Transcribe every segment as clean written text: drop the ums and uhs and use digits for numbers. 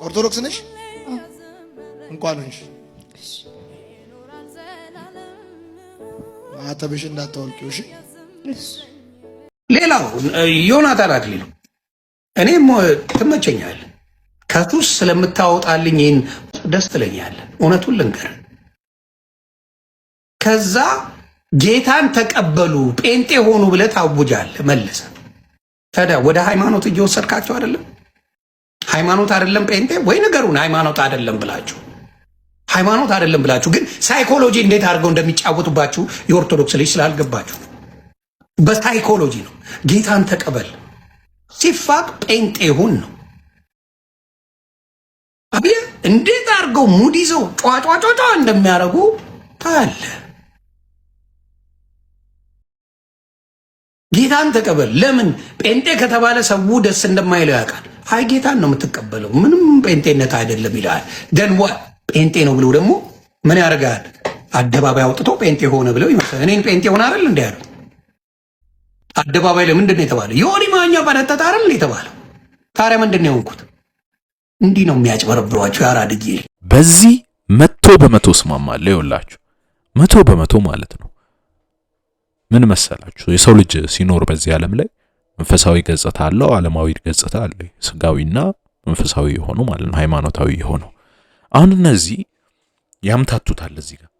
ኦርቶዶክስ ነሽ? እንኳን ነሽ። ማተብሽ እንዳታወልቂው እሺ። ሌላው ዮናታን አክሊሉ እኔም ትመቸኛል። ከሱስ ስለምታወጣልኝ ይህን ደስ ትለኛለህ። እውነቱን ልንገር፣ ከዛ ጌታን ተቀበሉ ጴንጤ ሆኑ ብለህ ታውጃለህ። መለሰ ታዲያ ወደ ሃይማኖት እየወሰድካቸው አይደለም? ሃይማኖት አይደለም ጴንጤ ወይ ነገሩን ሃይማኖት አይደለም ብላችሁ ሃይማኖት አይደለም ብላችሁ ግን ሳይኮሎጂ እንዴት አድርገው እንደሚጫወቱባችሁ የኦርቶዶክስ ልጅ ስላልገባችሁ በሳይኮሎጂ ነው። ጌታን ተቀበል ሲፋቅ ጴንጤ ሁን ነው። አብየ እንዴት አድርገው ሙድ ይዘው ጫጫጫጫ እንደሚያደርጉ ታለ። ጌታን ተቀበል። ለምን ጴንጤ ከተባለ ሰው ደስ እንደማይለው ያውቃል። አይ ጌታን ነው የምትቀበለው ምንም ጴንጤነት አይደለም ይላል። ደንዋ ጴንጤ ነው ብለው ደግሞ ምን ያደርጋል? አደባባይ አውጥቶ ጴንጤ ሆነ ብለው ይመስላል። እኔን ጴንጤ ሆነ አይደል እንዴ ያለው? አደባባይ ላይ ምንድን ነው የተባለው? ዮኒ ማኛ በረጠጥ አይደል የተባለው? ታዲያ ምንድን ነው የሆንኩት? እንዲህ ነው የሚያጭበረብሯቸው ያራድዬ። በዚህ 100% እስማማለሁ። ይኸውላችሁ 100% ማለት ነው። ምን መሰላችሁ? የሰው ልጅ ሲኖር በዚህ ዓለም ላይ መንፈሳዊ ገጽታ አለው፣ ዓለማዊ ገጽታ አለው። ስጋዊና መንፈሳዊ የሆነው ማለት ነው፣ ሃይማኖታዊ የሆነው። አሁን እነዚህ ያምታቱታል። እዚህ ጋር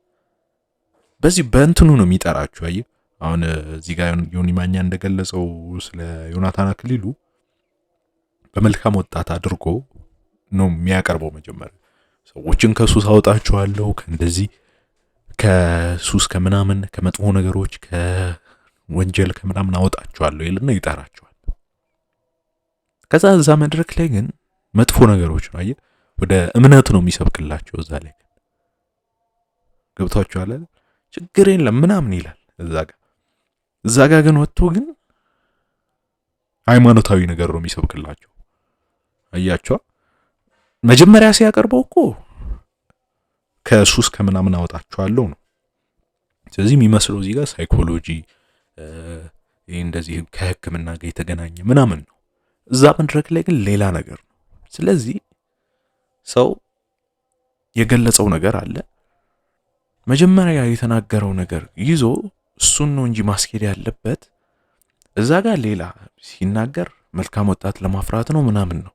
በዚህ በእንትኑ ነው የሚጠራችሁ። አየህ አሁን እዚህ ጋር ዮኒ ማኛ እንደገለጸው ስለ ዮናታን አክሊሉ በመልካም ወጣት አድርጎ ነው የሚያቀርበው። መጀመሪያ ሰዎችን ከሱስ አውጣቸዋለሁ፣ ከእንደዚህ ከሱስ ከምናምን ከመጥፎ ነገሮች ከወንጀል ከምናምን አወጣቸዋለሁ ይልና ይጠራቸዋል። ከዛ እዛ መድረክ ላይ ግን መጥፎ ነገሮች ነው አየህ ወደ እምነት ነው የሚሰብክላቸው። እዛ ላይ ገብቷቸዋል አይደል? ችግር የለም ምናምን ይላል እዛ ጋር ግን ወጥቶ ግን ሃይማኖታዊ ነገር ነው የሚሰብክላቸው። አያቸው መጀመሪያ ሲያቀርበው እኮ ከሱስ ከምናምን አወጣቸዋለሁ ነው። ስለዚህ የሚመስለው እዚህ ጋር ሳይኮሎጂ እንደዚህ ከሕክምና ጋር የተገናኘ ምናምን ነው። እዛ መድረክ ላይ ግን ሌላ ነገር ነው። ስለዚህ ሰው የገለጸው ነገር አለ። መጀመሪያ የተናገረው ነገር ይዞ እሱን ነው እንጂ ማስኬድ ያለበት። እዛ ጋር ሌላ ሲናገር መልካም ወጣት ለማፍራት ነው ምናምን ነው።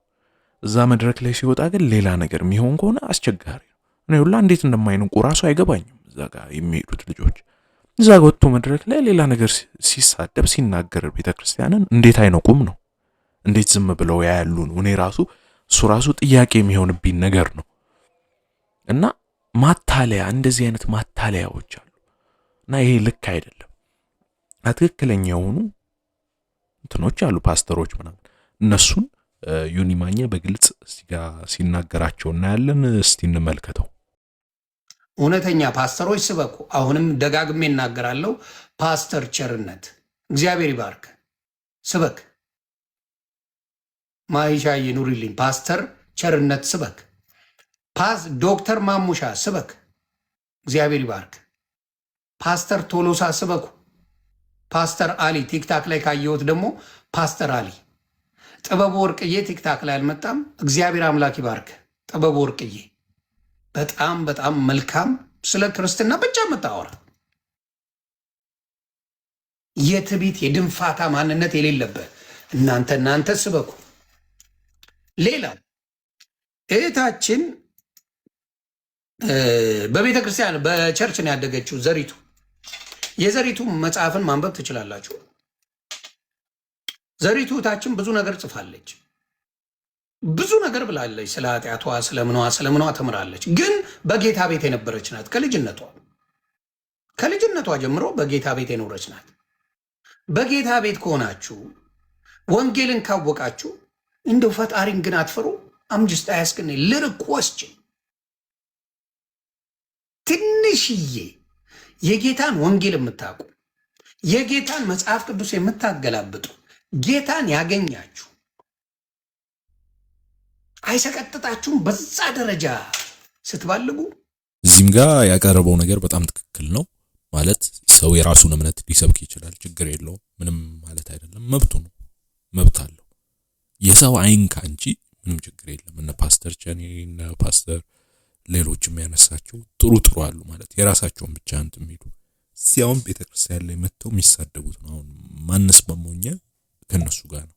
እዛ መድረክ ላይ ሲወጣ ግን ሌላ ነገር የሚሆን ከሆነ አስቸጋሪ ነው። እኔ ሁላ እንዴት እንደማይንቁ ራሱ አይገባኝም። እዛ ጋር የሚሄዱት ልጆች እዛ ጋር ወጥቶ መድረክ ላይ ሌላ ነገር ሲሳደብ ሲናገር ቤተክርስቲያንን እንዴት አይነቁም ነው? እንዴት ዝም ብለው ያያሉ ነው? እኔ ራሱ እሱ ራሱ ጥያቄ የሚሆንብኝ ነገር ነው። እና ማታለያ እንደዚህ አይነት ማታለያዎች አሉ እና ይሄ ልክ አይደለም። ትክክለኛ የሆኑ እንትኖች አሉ ፓስተሮች ምናምን እነሱን ዮኒ ማኛ በግልጽ እዚህ ጋር ሲናገራቸው እናያለን። እስቲ እንመልከተው። እውነተኛ ፓስተሮች ስበኩ። አሁንም ደጋግሜ እናገራለሁ። ፓስተር ቸርነት እግዚአብሔር ይባርክ፣ ስበክ። ማይሻዬ ኑሪልኝ። ፓስተር ቸርነት ስበክ። ዶክተር ማሙሻ ስበክ፣ እግዚአብሔር ይባርክ። ፓስተር ቶሎሳ ስበኩ። ፓስተር አሊ ቲክታክ ላይ ካየሁት ደግሞ ፓስተር አሊ። ጥበቡ ወርቅዬ ቲክታክ ላይ አልመጣም። እግዚአብሔር አምላክ ይባርክ ጥበቡ ወርቅዬ። በጣም በጣም መልካም፣ ስለ ክርስትና ብቻ መታወራ፣ የትቢት የድንፋታ ማንነት የሌለበት እናንተ ስበኩ። ሌላው እህታችን በቤተ ክርስቲያን በቸርች ነው ያደገችው ዘሪቱ። የዘሪቱ መጽሐፍን ማንበብ ትችላላችሁ። ዘሪቱ እህታችን ብዙ ነገር ጽፋለች፣ ብዙ ነገር ብላለች። ስለ ኃጢአቷ ስለምኗ ተምራለች። ግን በጌታ ቤት የነበረች ናት። ከልጅነቷ ጀምሮ በጌታ ቤት የኖረች ናት። በጌታ ቤት ከሆናችሁ ወንጌልን ካወቃችሁ እንደው ፈጣሪን ግን አትፈሩ። አምጅስት አያስክን ልርቆስች ትንሽዬ የጌታን ወንጌል የምታውቁ የጌታን መጽሐፍ ቅዱስ የምታገላብጡ ጌታን ያገኛችሁ አይሰቀጥጣችሁም? በዛ ደረጃ ስትባልጉ እዚህም ጋር ያቀረበው ነገር በጣም ትክክል ነው። ማለት ሰው የራሱን እምነት ሊሰብክ ይችላል፣ ችግር የለውም፣ ምንም ማለት አይደለም፣ መብቱ ነው፣ መብት አለው። የሰው አይን ካንቺ ምንም ችግር የለም። እነ ፓስተር ቸኔ እና ፓስተር ሌሎችም ያነሳቸው ጥሩ አሉ ማለት የራሳቸውን ብቻ እንትን የሚሉ ሲያውም ቤተክርስቲያን ላይ መጥተው የሚሳደቡት ነው። አሁን ማንስ በመሆኛ ከነሱ ጋር ነው።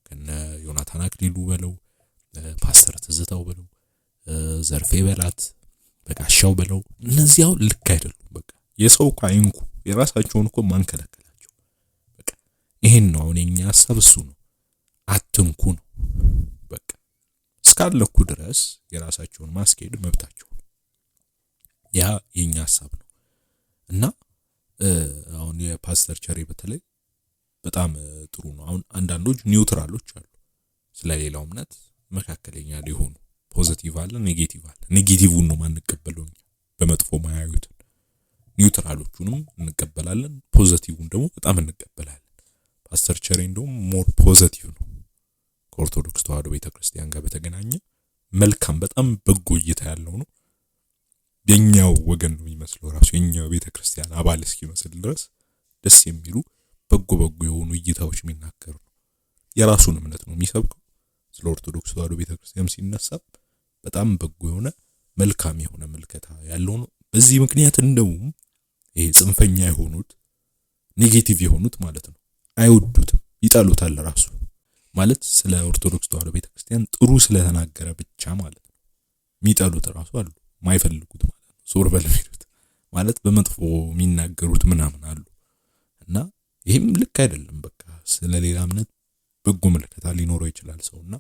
ከነ ዮናታን አክሊሉ በለው ፓስተር ትዝታው በለው ዘርፌ በላት በጋሻው በለው እነዚያው ልክ አይደሉም። በቃ የሰው አይንኩ የራሳቸውን እኮ ማንከለከላቸው። በቃ ይሄን ነው አሁን የኛ ሐሳብ እሱ ነው። አትንኩ ነው በቃ እስካለኩ ድረስ የራሳቸውን ማስኬድ መብታቸው ያ የኛ ሐሳብ ነው። እና አሁን የፓስተር ቸሬ በተለይ በጣም ጥሩ ነው። አሁን አንዳንዶች ኒውትራሎች አሉ ስለሌላው እምነት መካከለኛ ሊሆኑ ፖዚቲቭ አለ ኔጌቲቭ አለ። ኔጌቲቭውን ነው ማንቀበለው በመጥፎ ማያዩት፣ ኒውትራሎቹንም እንቀበላለን፣ ፖዚቲቭውን ደግሞ በጣም እንቀበላለን። ፓስተር ቸሬ እንደውም ሞር ፖዚቲቭ ነው ከኦርቶዶክስ ተዋሕዶ ቤተክርስቲያን ጋር በተገናኘ መልካም በጣም በጎ እይታ ያለው ነው። የኛው ወገን ነው የሚመስለው ራሱ የኛው ቤተክርስቲያን አባል እስኪመስል ድረስ ደስ የሚሉ በጎ የሆኑ እይታዎች የሚናገር ነው። የራሱን እምነት ነው የሚሰብከው። ስለ ኦርቶዶክስ ተዋሕዶ ቤተክርስቲያን ሲነሳ በጣም በጎ የሆነ መልካም የሆነ መልከታ ያለው ነው። በዚህ ምክንያት እንደውም ይሄ ጽንፈኛ የሆኑት ኔጌቲቭ የሆኑት ማለት ነው አይወዱትም፣ ይጣሉታል ራሱ ማለት ስለ ኦርቶዶክስ ተዋሕዶ ቤተክርስቲያን ጥሩ ስለተናገረ ብቻ ማለት ነው የሚጣሉት ራሱ አሉ፣ ማይፈልጉት ማለት ነው። ዞር በለሚሉት ማለት በመጥፎ የሚናገሩት ምናምን አሉ። እና ይሄም ልክ አይደለም። በቃ ስለ ሌላ እምነት በጎ መልከታ ሊኖረው ይችላል ሰውና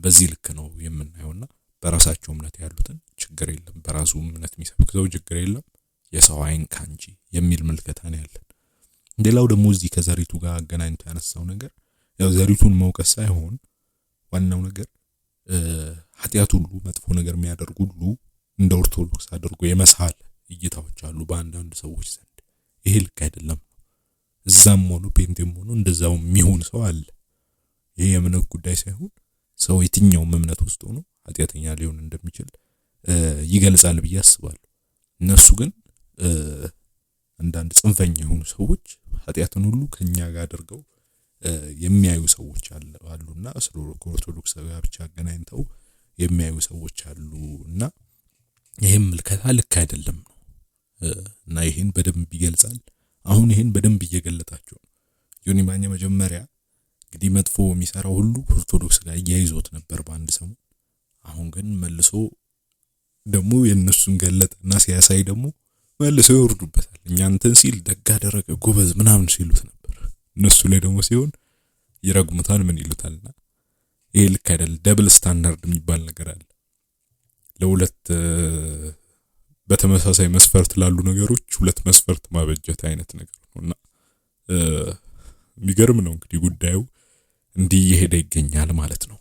በዚህ ልክ ነው የምናየውና በራሳቸው እምነት ያሉትን ችግር የለም፣ በራሱ እምነት የሚሰብክ ሰው ችግር የለም፣ የሰው አይን ካንጂ የሚል መልከታ ነው ያለን። ሌላው ደግሞ እዚህ ከዘሪቱ ጋር አገናኝቶ ያነሳው ነገር ያው ዘሪቱን መውቀስ ሳይሆን ዋናው ነገር ኃጢአት ሁሉ መጥፎ ነገር የሚያደርጉ ሁሉ እንደ ኦርቶዶክስ አድርጎ የመሳል እይታዎች አሉ በአንዳንድ ሰዎች ዘንድ። ይሄ ልክ አይደለም። እዛም ሆኖ ፔንቴም ሆኖ እንደዛው የሚሆን ሰው አለ። ይሄ የእምነት ጉዳይ ሳይሆን ሰው የትኛውም እምነት ውስጥ ሆኖ ኃጢአተኛ ሊሆን እንደሚችል ይገልጻል ብዬ አስባለሁ። እነሱ ግን አንዳንድ ጽንፈኛ የሆኑ ሰዎች ኃጢአትን ሁሉ ከኛ ጋር አድርገው የሚያዩ ሰዎች አሉና ስለ ኦርቶዶክስ ጋር ብቻ አገናኝተው የሚያዩ ሰዎች አሉና ይሄም ልከታ ልክ አይደለም ነው እና ይሄን በደንብ ይገልጻል። አሁን ይሄን በደንብ እየገለጣቸው ነው። ዮኒ ማኛ መጀመሪያ እንግዲህ መጥፎ የሚሰራው ሁሉ ኦርቶዶክስ ጋር እያይዞት ነበር በአንድ ሰሞን። አሁን ግን መልሶ ደግሞ የነሱን ገለጠና ሲያሳይ ደግሞ መልሶ ይወርዱበታል። እኛንተን ሲል ደጋ ደረቀ ጎበዝ ምናምን ሲሉት ነበር። እነሱ ላይ ደግሞ ሲሆን ይረግሙታል ምን ይሉታልና ይሄ ልክ አይደል። ደብል ስታንዳርድ የሚባል ነገር አለ። ለሁለት በተመሳሳይ መስፈርት ላሉ ነገሮች ሁለት መስፈርት ማበጀት አይነት ነገር ነውና የሚገርም ነው እንግዲህ ጉዳዩ እንዲህ እየሄደ ይገኛል ማለት ነው።